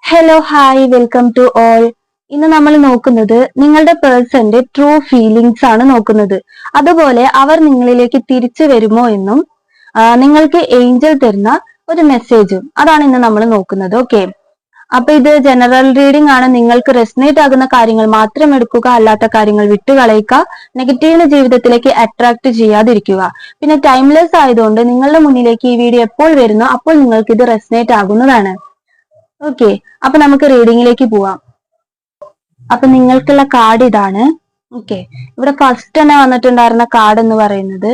Hello hi welcome to all. ഇന്ന് നമ്മൾ നോക്കുന്നത് നിങ്ങളുടെ പേഴ്സന്റെ ട്രൂ ഫീലിങ്സ് ആണ് നോക്കുന്നത്. അതുപോലെ അവർ നിങ്ങളിലേക്ക് തിരിച്ചു വരുമോ എന്നും നിങ്ങൾക്ക് ഏഞ്ചൽ തരുന്ന ഒരു മെസ്സേജും അതാണ് ഇന്ന് നമ്മൾ നോക്കുന്നത്. ഓക്കെ, അപ്പൊ ഇത് ജനറൽ റീഡിംഗ് ആണ്. നിങ്ങൾക്ക് റെസനേറ്റ് ആകുന്ന കാര്യങ്ങൾ മാത്രം എടുക്കുക, അല്ലാത്ത കാര്യങ്ങൾ വിട്ടുകളയുക. നെഗറ്റീവിന് ജീവിതത്തിലേക്ക് അട്രാക്ട് ചെയ്യാതിരിക്കുക. പിന്നെ ടൈംലെസ് ആയതുകൊണ്ട് നിങ്ങളുടെ മുന്നിലേക്ക് ഈ വീഡിയോ എപ്പോൾ വരുന്നോ അപ്പോൾ നിങ്ങൾക്ക് ഇത് റെസനേറ്റ് ആകുന്നതാണ്. ഓക്കെ, അപ്പൊ നമുക്ക് റീഡിങ്ങിലേക്ക് പോവാം. അപ്പൊ നിങ്ങൾക്കുള്ള കാർഡ് ഇതാണ്. ഓക്കെ, ഇവിടെ ഫസ്റ്റ് തന്നെ വന്നിട്ടുണ്ടായിരുന്ന കാർഡ് എന്ന് പറയുന്നത്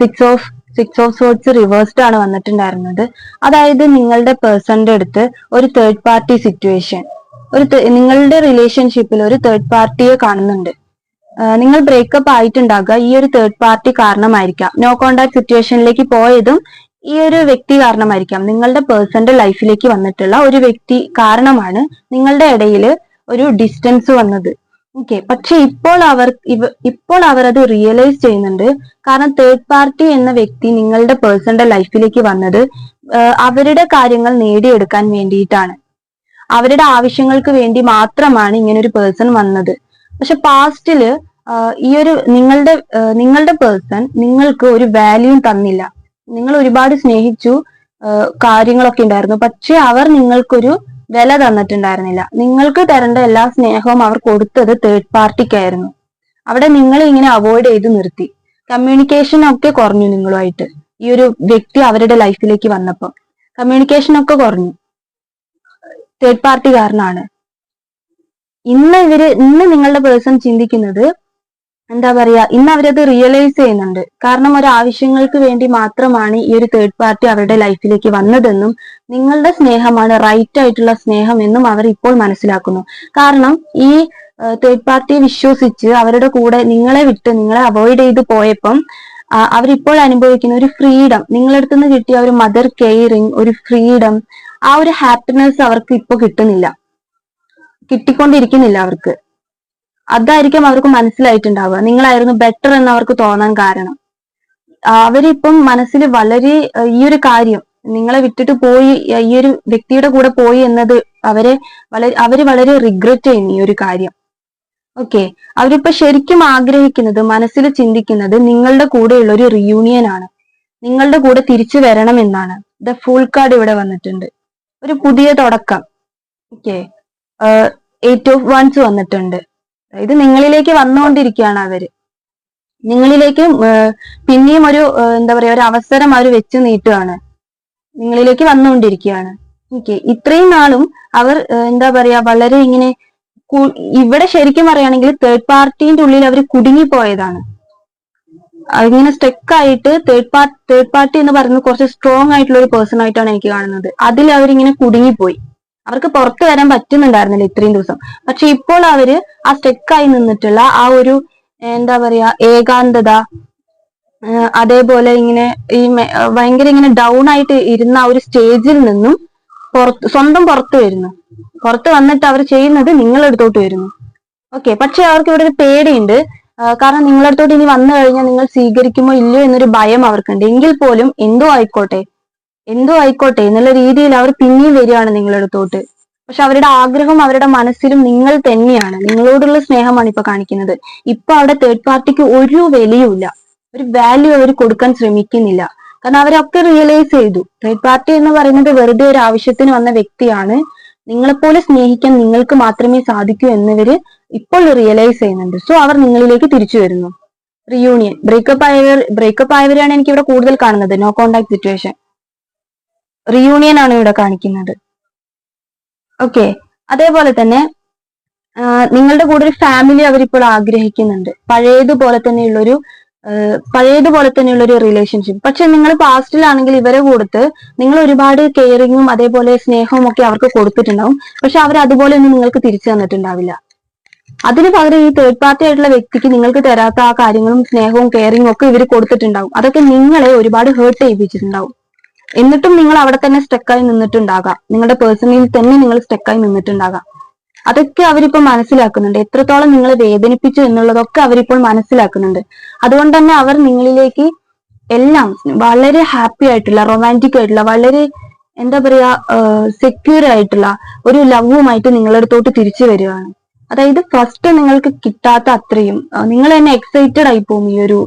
സിക്സ് ഓഫ് സോർഡ്സ് റിവേഴ്സ്ഡ് ആണ് വന്നിട്ടുണ്ടായിരുന്നത്. അതായത് നിങ്ങളുടെ പേഴ്സന്റെ അടുത്ത് ഒരു തേർഡ് പാർട്ടി സിറ്റുവേഷൻ, നിങ്ങളുടെ റിലേഷൻഷിപ്പിൽ ഒരു തേർഡ് പാർട്ടിയെ കാണുന്നുണ്ട്. നിങ്ങൾ ബ്രേക്കപ്പ് ആയിട്ടുണ്ടാകുക ഈ ഒരു തേർഡ് പാർട്ടി കാരണമായിരിക്കാം. നോ കോണ്ടാക്ട് സിറ്റുവേഷനിലേക്ക് പോയതും ഈ ഒരു വ്യക്തി കാരണമായിരിക്കാം. നിങ്ങളുടെ പേഴ്സന്റെ ലൈഫിലേക്ക് വന്നിട്ടുള്ള ഒരു വ്യക്തി കാരണമാണ് നിങ്ങളുടെ ഇടയിൽ ഒരു ഡിസ്റ്റൻസ് വന്നത്. ഓക്കെ, പക്ഷെ ഇപ്പോൾ അവർ അത് റിയലൈസ് ചെയ്യുന്നുണ്ട്. കാരണം തേർഡ് പാർട്ടി എന്ന വ്യക്തി നിങ്ങളുടെ പേഴ്സന്റെ ലൈഫിലേക്ക് വന്നത് അവരുടെ കാര്യങ്ങൾ നേടിയെടുക്കാൻ വേണ്ടിയിട്ടാണ്. അവരുടെ ആവശ്യങ്ങൾക്ക് വേണ്ടി മാത്രമാണ് ഇങ്ങനെ ഒരു പേഴ്സൺ വന്നത്. പക്ഷെ പാസ്റ്റില് ഈ ഒരു നിങ്ങളുടെ പേഴ്സൺ നിങ്ങൾക്ക് ഒരു വാല്യൂ തന്നില്ല. നിങ്ങൾ ഒരുപാട് സ്നേഹിച്ചു, കാര്യങ്ങളൊക്കെ ഉണ്ടായിരുന്നു, പക്ഷെ അവർ നിങ്ങൾക്കൊരു വില തന്നിട്ടുണ്ടായിരുന്നില്ല. നിങ്ങൾക്ക് തരേണ്ട എല്ലാ സ്നേഹവും അവർ കൊടുത്തത് തേർഡ് പാർട്ടിക്കായിരുന്നു. അവിടെ നിങ്ങൾ ഇങ്ങനെ അവോയ്ഡ് ചെയ്ത് നിർത്തി. കമ്മ്യൂണിക്കേഷൻ ഒക്കെ കുറഞ്ഞു നിങ്ങളുമായിട്ട്. ഈ ഒരു വ്യക്തി അവരുടെ ലൈഫിലേക്ക് വന്നപ്പോൾ കമ്മ്യൂണിക്കേഷൻ ഒക്കെ കുറഞ്ഞു. തേർഡ് പാർട്ടി കാരനാണ്. ഇന്ന് നിങ്ങളുടെ പേഴ്സൺ ചിന്തിക്കുന്നത് എന്താ പറയാ, ഇന്ന് അവരത് റിയലൈസ് ചെയ്യുന്നുണ്ട്. കാരണം ഒരു ആവശ്യങ്ങൾക്ക് വേണ്ടി മാത്രമാണ് ഈ ഒരു തേർഡ് പാർട്ടി അവരുടെ ലൈഫിലേക്ക് വന്നതെന്നും നിങ്ങളുടെ സ്നേഹമാണ് റൈറ്റ് ആയിട്ടുള്ള സ്നേഹം എന്നും അവർ ഇപ്പോൾ മനസ്സിലാക്കുന്നു. കാരണം ഈ തേർഡ് പാർട്ടിയെ വിശ്വസിച്ച് അവരുടെ കൂടെ നിങ്ങളെ അവോയ്ഡ് ചെയ്ത് പോയപ്പം അവരിപ്പോൾ അനുഭവിക്കുന്ന ഒരു ഫ്രീഡം, നിങ്ങളുടെ അടുത്ത് നിന്ന് കിട്ടിയ ഒരു മദർ കെയറിങ്, ഒരു ഫ്രീഡം, ആ ഒരു ഹാപ്പിനെസ് അവർക്ക് ഇപ്പൊ കിട്ടിക്കൊണ്ടിരിക്കുന്നില്ല അവർക്ക്. അതായിരിക്കും അവർക്ക് മനസ്സിലായിട്ടുണ്ടാവുക. നിങ്ങളായിരുന്നു ബെറ്റർ എന്ന് അവർക്ക് തോന്നാൻ കാരണം. അവരിപ്പം മനസ്സിൽ വളരെ ഈ ഒരു കാര്യം, നിങ്ങളെ വിട്ടിട്ട് പോയി, ഈ ഒരു വ്യക്തിയുടെ കൂടെ പോയി എന്നത് അവര് വളരെ റിഗ്രറ്റ് ചെയ്യുന്നു ഈ ഒരു കാര്യം. ഓക്കെ, അവരിപ്പോ ശരിക്കും ആഗ്രഹിക്കുന്നത്, മനസ്സിൽ ചിന്തിക്കുന്നത് നിങ്ങളുടെ കൂടെയുള്ള ഒരു റിയൂണിയൻ ആണ്. നിങ്ങളുടെ കൂടെ തിരിച്ചു വരണം എന്നാണ്. ദ ഫുൾ കാർഡ് ഇവിടെ വന്നിട്ടുണ്ട്. ഒരു പുതിയ തുടക്കം. ഓക്കെ, 8 ഓഫ് വൺസ് വന്നിട്ടുണ്ട്. ഇത് നിങ്ങളിലേക്ക് വന്നുകൊണ്ടിരിക്കുകയാണ്. നിങ്ങളിലേക്ക് പിന്നെയും ഒരു എന്താ പറയാ, ഒരു അവസരം അവർ വെച്ച് നീട്ടുകയാണ്. നിങ്ങളിലേക്ക് വന്നുകൊണ്ടിരിക്കുകയാണ്. ഓക്കെ, ഇത്രയും നാളും അവർ എന്താ പറയാ, വളരെ ഇങ്ങനെ ഇവിടെ ശരിക്കും പറയുകയാണെങ്കിൽ തേർഡ് പാർട്ടിന്റെ ഉള്ളിൽ അവർ കുടുങ്ങിപ്പോയതാണ്. ഇങ്ങനെ സ്റ്റെക്ക് ആയിട്ട് തേർഡ് പാർട്ടി എന്ന് പറയുന്നത് കുറച്ച് സ്ട്രോങ് ആയിട്ടുള്ള ഒരു പേഴ്സൺ ആയിട്ടാണ് എനിക്ക് കാണുന്നത്. അതിൽ അവരിങ്ങനെ കുടുങ്ങിപ്പോയി. അവർക്ക് പുറത്തു വരാൻ പറ്റുന്നുണ്ടായിരുന്നില്ല ഇത്രയും ദിവസം. പക്ഷെ ഇപ്പോൾ അവര് ആ സ്റ്റെക്കായി നിന്നിട്ടുള്ള ആ ഒരു എന്താ പറയാ ഏകാന്തത, അതേപോലെ ഇങ്ങനെ ഭയങ്കര ഇങ്ങനെ ഡൗൺ ആയിട്ട് ഇരുന്ന ആ ഒരു സ്റ്റേജിൽ നിന്നും സ്വന്തം പുറത്ത് വന്നിട്ട് അവർ ചെയ്യുന്നത് നിങ്ങളടുത്തോട്ട് വരുന്നു. ഓക്കെ, പക്ഷെ അവർക്ക് ഇവിടെ ഒരു പേടിയുണ്ട്. കാരണം നിങ്ങളടുത്തോട്ട് ഇനി വന്നു കഴിഞ്ഞാൽ നിങ്ങൾ സ്വീകരിക്കുമോ ഇല്ലയോ എന്നൊരു ഭയം അവർക്കുണ്ട്. എങ്കിൽ പോലും എന്തോ ആയിക്കോട്ടെ എന്നുള്ള രീതിയിൽ അവർ പിന്നെയും വരികയാണ് നിങ്ങളടുത്തോട്ട്. പക്ഷെ അവരുടെ ആഗ്രഹം അവരുടെ മനസ്സിലും നിങ്ങൾ തന്നെയാണ്. നിങ്ങളോടുള്ള സ്നേഹമാണ് ഇപ്പൊ കാണിക്കുന്നത്. ഇപ്പൊ അവിടെ തേർഡ് പാർട്ടിക്ക് ഒരു വിലയുമില്ല, ഒരു വാല്യൂ അവർ കൊടുക്കാൻ ശ്രമിക്കുന്നില്ല. കാരണം അവരൊക്കെ റിയലൈസ് ചെയ്തു തേർഡ് പാർട്ടി എന്ന് പറയുന്നത് വെറുതെ ഒരു ആവശ്യത്തിന് വന്ന വ്യക്തിയാണ്. നിങ്ങളെപ്പോലെ സ്നേഹിക്കാൻ നിങ്ങൾക്ക് മാത്രമേ സാധിക്കൂ എന്നിവര് ഇപ്പോൾ റിയലൈസ് ചെയ്യുന്നുണ്ട്. സോ അവർ നിങ്ങളിലേക്ക് തിരിച്ചു വരുന്നു. റിയൂണിയൻ, ബ്രേക്കപ്പ് ആയവരാണ് എനിക്ക് ഇവിടെ കൂടുതൽ കാണുന്നത്. നോ കോണ്ടാക്ട് സിറ്റുവേഷൻ, റിയൂണിയൻ ആണ് ഇവിടെ കാണിക്കുന്നത്. ഓക്കെ, അതേപോലെ തന്നെ നിങ്ങളുടെ കൂടെ ഒരു ഫാമിലി അവരിപ്പോൾ ആഗ്രഹിക്കുന്നുണ്ട്. പഴയതുപോലെ തന്നെയുള്ള ഒരു റിലേഷൻഷിപ്പ്. പക്ഷെ നിങ്ങൾ പാസ്റ്റിലാണെങ്കിൽ ഇവരെ കൊടുത്ത് നിങ്ങൾ ഒരുപാട് കെയറിങ്ങും അതേപോലെ സ്നേഹവും ഒക്കെ അവർക്ക് കൊടുത്തിട്ടുണ്ടാവും. പക്ഷെ അവർ അതുപോലെ ഒന്നും നിങ്ങൾക്ക് തിരിച്ചു തന്നിട്ടുണ്ടാവില്ല. അതിന് പകരം ഈ തേർഡ് പാർട്ടി ആയിട്ടുള്ള വ്യക്തിക്ക് നിങ്ങൾക്ക് തരാത്ത ആ കാര്യങ്ങളും സ്നേഹവും കെയറിങ്ങും ഒക്കെ ഇവർ കൊടുത്തിട്ടുണ്ടാവും. അതൊക്കെ നിങ്ങളെ ഒരുപാട് ഹേർട്ട് ചെയ്യിപ്പിച്ചിട്ടുണ്ടാവും. എന്നിട്ടും നിങ്ങൾ അവിടെ തന്നെ സ്റ്റക്കായി നിന്നിട്ടുണ്ടാകാം. നിങ്ങളുടെ പേഴ്സണിൽ തന്നെ നിങ്ങൾ സ്റ്റക്കായി നിന്നിട്ടുണ്ടാകാം. അതൊക്കെ അവരിപ്പോൾ മനസ്സിലാക്കുന്നുണ്ട്. എത്രത്തോളം നിങ്ങളെ വേദനിപ്പിച്ചു എന്നുള്ളതൊക്കെ അവരിപ്പോൾ മനസ്സിലാക്കുന്നുണ്ട്. അതുകൊണ്ട് തന്നെ അവർ നിങ്ങളിലേക്ക് എല്ലാം വളരെ ഹാപ്പി ആയിട്ടുള്ള, റൊമാൻറ്റിക് ആയിട്ടുള്ള, വളരെ എന്താ പറയാ സെക്യൂർ ആയിട്ടുള്ള ഒരു ലവുമായിട്ട് നിങ്ങളുടെ അടുത്തോട്ട് തിരിച്ചു വരികയാണ്. അതായത് ഫസ്റ്റ് നിങ്ങൾക്ക് കിട്ടാത്ത അത്രയും നിങ്ങൾ തന്നെ എക്സൈറ്റഡ് ആയി പോകും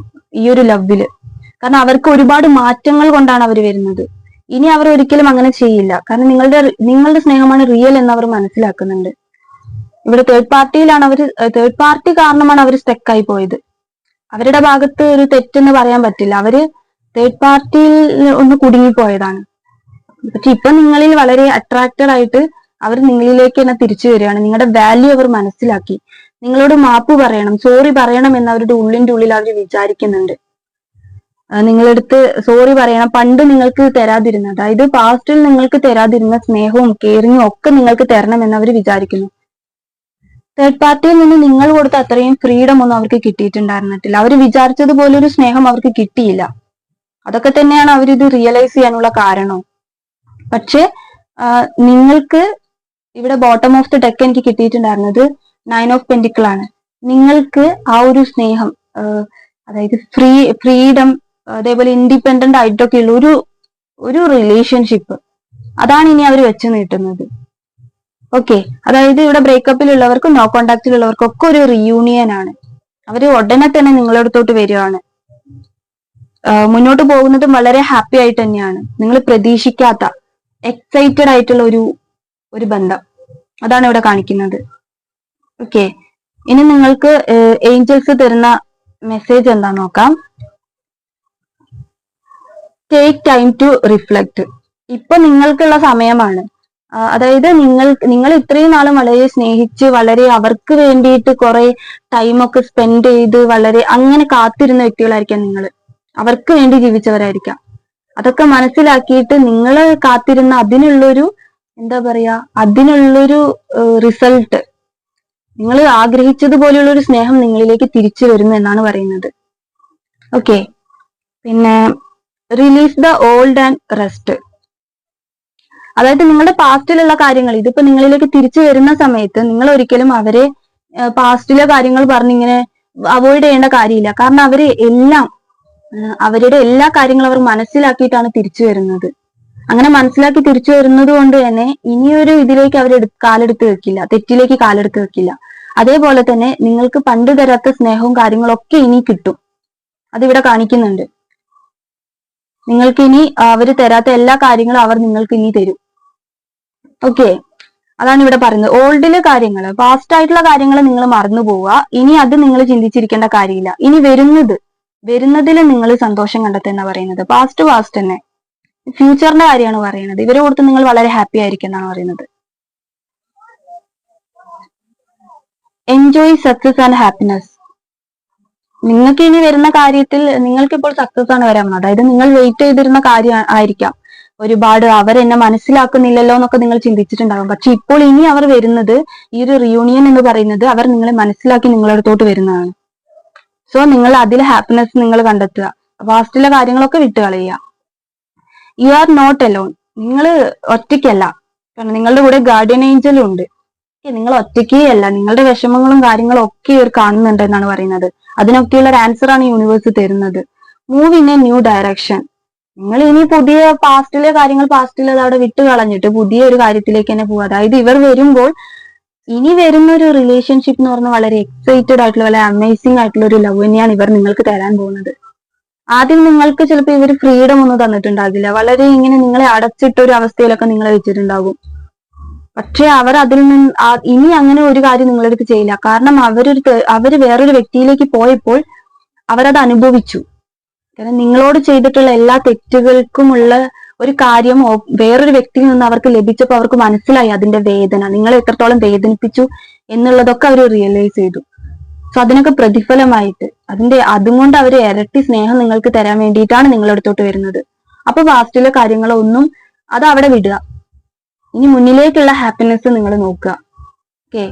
ഈ ഒരു ലവില്. കാരണം അവർക്ക് ഒരുപാട് മാറ്റങ്ങൾ കൊണ്ടാണ് അവർ വരുന്നത്. ഇനി അവർ ഒരിക്കലും അങ്ങനെ ചെയ്യില്ല. കാരണം നിങ്ങളുടെ സ്നേഹമാണ് റിയൽ എന്ന് അവർ മനസ്സിലാക്കുന്നുണ്ട്. ഇവിടെ തേർഡ് പാർട്ടി കാരണമാണ് അവർ സ്റ്റക്കായി പോയത്. അവരുടെ ഭാഗത്ത് ഒരു തെറ്റെന്ന് പറയാൻ പറ്റില്ല. അവര് തേർഡ് പാർട്ടിയിൽ ഒന്ന് കുടുങ്ങിപ്പോയതാണ്. പക്ഷെ ഇപ്പൊ നിങ്ങളിൽ വളരെ അട്രാക്റ്റഡ് ആയിട്ട് അവർ നിങ്ങളിലേക്ക് തന്നെ തിരിച്ചു വരികയാണ്. നിങ്ങളുടെ വാല്യൂ അവർ മനസ്സിലാക്കി. നിങ്ങളോട് മാപ്പ് പറയണം, സോറി പറയണം എന്ന് അവരുടെ ഉള്ളിന്റെ ഉള്ളിൽ അവർ വിചാരിക്കുന്നുണ്ട്. നിങ്ങളടുത്ത് സോറി പറയണം. പണ്ട് നിങ്ങൾക്ക് തരാതിരുന്ന, അതായത് പാസ്റ്റിൽ നിങ്ങൾക്ക് തരാതിരുന്ന സ്നേഹവും കെയറിങ്ങും ഒക്കെ നിങ്ങൾക്ക് തരണം എന്ന് അവർ വിചാരിക്കുന്നു. തേർഡ് പാർട്ടിയിൽ നിന്ന് നിങ്ങൾ കൊടുത്ത അത്രയും ഫ്രീഡം ഒന്നും അവർക്ക് കിട്ടിയിട്ടുണ്ടായിരുന്നിട്ടില്ല. അവർ വിചാരിച്ചതുപോലെ ഒരു സ്നേഹം അവർക്ക് കിട്ടിയില്ല. അതൊക്കെ തന്നെയാണ് അവരിത് റിയലൈസ് ചെയ്യാനുള്ള കാരണവും. പക്ഷെ നിങ്ങൾക്ക് ഇവിടെ ബോട്ടം ഓഫ് ദ ഡെക്ക് എനിക്ക് കിട്ടിയിട്ടുണ്ടായിരുന്നത് 9 ഓഫ് പെന്റിക്കിൾ ആണ്. നിങ്ങൾക്ക് ആ ഒരു സ്നേഹം, അതായത് ഫ്രീഡം, അതേപോലെ ഇൻഡിപെൻഡന്റ് ആയിട്ടൊക്കെ ഉള്ള ഒരു റിലേഷൻഷിപ്പ്, അതാണ് ഇനി അവർ വെച്ച് നീട്ടുന്നത്. ഓക്കെ, അതായത് ഇവിടെ ബ്രേക്കപ്പിലുള്ളവർക്കും നോ കോണ്ടാക്റ്റിലുള്ളവർക്കും ഒക്കെ ഒരു റീയൂണിയൻ ആണ്. അവര് ഉടനെ തന്നെ നിങ്ങളുടെ അടുത്തോട്ട് വരികയാണ്. മുന്നോട്ട് പോകുന്നതും വളരെ ഹാപ്പി ആയിട്ട് തന്നെയാണ്. നിങ്ങൾ പ്രതീക്ഷിക്കാത്ത, എക്സൈറ്റഡ് ആയിട്ടുള്ള ഒരു ബന്ധം, അതാണ് ഇവിടെ കാണിക്കുന്നത്. ഓക്കെ, ഇനി നിങ്ങൾക്ക് ഏഞ്ചൽസ് തരുന്ന മെസ്സേജ് എന്താ നോക്കാം. Take time to reflect. ഇപ്പൊ നിങ്ങൾക്കുള്ള സമയമാണ്. അതായത് നിങ്ങൾ ഇത്രയും നാളും വളരെ സ്നേഹിച്ച്, വളരെ അവർക്ക് വേണ്ടിയിട്ട് കുറെ ടൈമൊക്കെ സ്പെൻഡ് ചെയ്ത് വളരെ അങ്ങനെ കാത്തിരുന്ന വ്യക്തികളായിരിക്കാം നിങ്ങൾ. അവർക്ക് വേണ്ടി ജീവിച്ചവരായിരിക്കാം. അതൊക്കെ മനസ്സിലാക്കിയിട്ട് നിങ്ങൾ കാത്തിരുന്ന അതിനുള്ളൊരു റിസൾട്ട്, നിങ്ങൾ ആഗ്രഹിച്ചതുപോലെയുള്ള ഒരു സ്നേഹം നിങ്ങളിലേക്ക് തിരിച്ചു വരുന്നു എന്നാണ് പറയുന്നത്. ഓക്കെ, പിന്നെ release the old and rest. അതായത് നിങ്ങളുടെ പാസ്റ്റിലുള്ള കാര്യങ്ങൾ ഇതിപ്പോ നിങ്ങളിലേക്ക് തിരിച്ചു വരുന്ന സമയത്ത് നിങ്ങൾ ഒരിക്കലും അവരെ പാസ്റ്റിലെ കാര്യങ്ങൾ പറഞ്ഞിങ്ങനെ അവോയ്ഡ് ചെയ്യേണ്ട കാര്യമില്ല. കാരണം അവരുടെ എല്ലാ കാര്യങ്ങളും അവർ മനസ്സിലാക്കിയിട്ടാണ് തിരിച്ചു വരുന്നത്. അങ്ങനെ മനസ്സിലാക്കി തിരിച്ചു വരുന്നത് കൊണ്ട് തന്നെ ഇനിയൊരു ഇതിലേക്ക് അവർ കാലെടുത്ത് വെക്കില്ല, തെറ്റിലേക്ക് കാലെടുത്ത് വെക്കില്ല. അതേപോലെ തന്നെ നിങ്ങൾക്ക് പണ്ട് തരാത്ത സ്നേഹവും കാര്യങ്ങളൊക്കെ ഇനി കിട്ടും. അതിവിടെ കാണിക്കുന്നുണ്ട്. നിങ്ങൾക്ക് ഇനി അവർ തരാത്ത എല്ലാ കാര്യങ്ങളും അവർ നിങ്ങൾക്ക് ഇനി തരും. ഓക്കെ, അതാണ് ഇവിടെ പറയുന്നത്. ഓൾഡിലെ കാര്യങ്ങൾ, പാസ്റ്റ് ആയിട്ടുള്ള കാര്യങ്ങൾ നിങ്ങൾ മറന്നു പോവുക. ഇനി അത് നിങ്ങൾ ചിന്തിച്ചിരിക്കേണ്ട കാര്യമില്ല. ഇനി വരുന്നതിൽ നിങ്ങൾ സന്തോഷം കണ്ടെത്തുന്ന പറയുന്നത്. പാസ്റ്റ് തന്നെ. ഫ്യൂച്ചറിന്റെ കാര്യമാണ് പറയുന്നത്. ഇവരെ കൊടുത്ത് നിങ്ങൾ വളരെ ഹാപ്പി ആയിരിക്കും എന്നാണ് പറയുന്നത്. Enjoy success and happiness. നിങ്ങൾക്ക് ഇനി വരുന്ന കാര്യത്തിൽ നിങ്ങൾക്ക് ഇപ്പോൾ സക്സസ് ആണ് വരാൻ പോകുന്നത്. അതായത് നിങ്ങൾ വെയിറ്റ് ചെയ്തിരുന്ന കാര്യം ആയിരിക്കാം. ഒരുപാട് അവരെന്നെ മനസ്സിലാക്കുന്നില്ലല്ലോ എന്നൊക്കെ നിങ്ങൾ ചിന്തിച്ചിട്ടുണ്ടാകും. പക്ഷെ ഇപ്പോൾ ഇനി അവർ വരുന്നത്, ഈ ഒരു റിയൂണിയൻ എന്ന് പറയുന്നത്, അവർ നിങ്ങളെ മനസ്സിലാക്കി നിങ്ങളുടെ അടുത്തോട്ട് വരുന്നതാണ്. സോ നിങ്ങൾ അതിൽ ഹാപ്പിനെസ് നിങ്ങൾ കണ്ടെത്തുക. പാസ്റ്റിലെ കാര്യങ്ങളൊക്കെ വിട്ട് കളയുക. You are not alone. നിങ്ങൾ ഒറ്റയ്ക്കല്ല. കാരണം നിങ്ങളുടെ കൂടെ ഗാർഡിയൻ ഏഞ്ചലും ഉണ്ട്. നിങ്ങൾ ഒറ്റയ്ക്കേ അല്ല. നിങ്ങളുടെ വിഷമങ്ങളും കാര്യങ്ങളും ഒക്കെ ഇവർ കാണുന്നുണ്ട് എന്നാണ് പറയുന്നത്. അതിനൊക്കെയുള്ള ഒരു ആൻസർ ആണ് യൂണിവേഴ്സ് തരുന്നത്. Move in A new direction. നിങ്ങൾ ഇനി പുതിയ പാസ്റ്റിലെ കാര്യങ്ങൾ പാസ്റ്റിൽ അവിടെ വിട്ട് കളഞ്ഞിട്ട് പുതിയ ഒരു കാര്യത്തിലേക്ക് തന്നെ പോവുക. അതായത് ഇവർ വരുമ്പോൾ ഇനി വരുന്ന ഒരു റിലേഷൻഷിപ്പ് എന്ന് പറഞ്ഞാൽ വളരെ എക്സൈറ്റഡ് ആയിട്ടുള്ള, വളരെ അമേസിംഗ് ആയിട്ടുള്ള ഒരു ലവ് തന്നെയാണ് ഇവർ നിങ്ങൾക്ക് തരാൻ പോകുന്നത്. ആദ്യം നിങ്ങൾക്ക് ചിലപ്പോൾ ഇവർ ഫ്രീഡം ഒന്നും തന്നിട്ടുണ്ടാകില്ല. വളരെ ഇങ്ങനെ നിങ്ങളെ അടച്ചിട്ട ഒരു അവസ്ഥയിലൊക്കെ നിങ്ങളെ വെച്ചിട്ടുണ്ടാകും. പക്ഷെ അവർ അതിൽ നിന്ന് ഇനി അങ്ങനെ ഒരു കാര്യം നിങ്ങളടുത്ത് ചെയ്യില്ല. കാരണം അവര് വേറൊരു വ്യക്തിയിലേക്ക് പോയപ്പോൾ അവരത് അനുഭവിച്ചു. കാരണം നിങ്ങളോട് ചെയ്തിട്ടുള്ള എല്ലാ തെറ്റുകൾക്കുമുള്ള ഒരു കാര്യം വേറൊരു വ്യക്തിയിൽ നിന്ന് അവർക്ക് ലഭിച്ചപ്പോൾ അവർക്ക് മനസ്സിലായി അതിന്റെ വേദന, നിങ്ങളെ എത്രത്തോളം വേദനിപ്പിച്ചു എന്നുള്ളതൊക്കെ അവർ റിയലൈസ് ചെയ്തു. സോ അതിനൊക്കെ പ്രതിഫലമായിട്ട് അതുകൊണ്ട് അവർ ഇരട്ടി സ്നേഹം നിങ്ങൾക്ക് തരാൻ വേണ്ടിയിട്ടാണ് നിങ്ങളുടെ അടുത്തോട്ട് വരുന്നത്. അപ്പൊ പാസ്റ്റിലെ കാര്യങ്ങളൊന്നും അത് അവിടെ വിടുക. ഇനി മുന്നിലേക്കുള്ള ഹാപ്പിനെസ് നിങ്ങൾ നോക്കുക. ഓക്കെ.